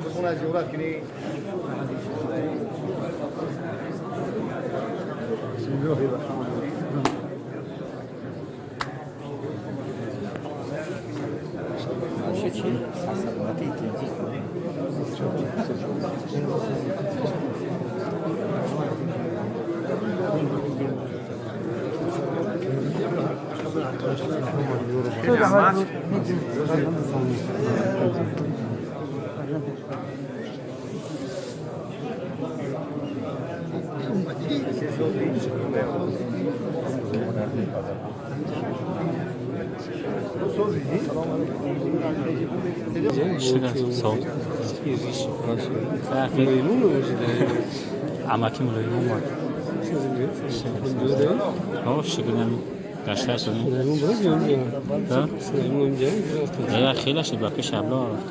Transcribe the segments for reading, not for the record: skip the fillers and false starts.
بخون از یورت کنی عمکی ملایم var. O şükürler kaçlar sonra. Da? Ya خیلی شد باقی شبلا رفت.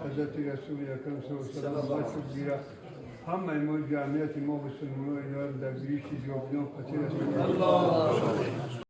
حضرت رسول اکرم صلی الله علیه و آله شکر همه ما جمعیت ما مسلمانان ایران در گریش جوابنا خاطر است.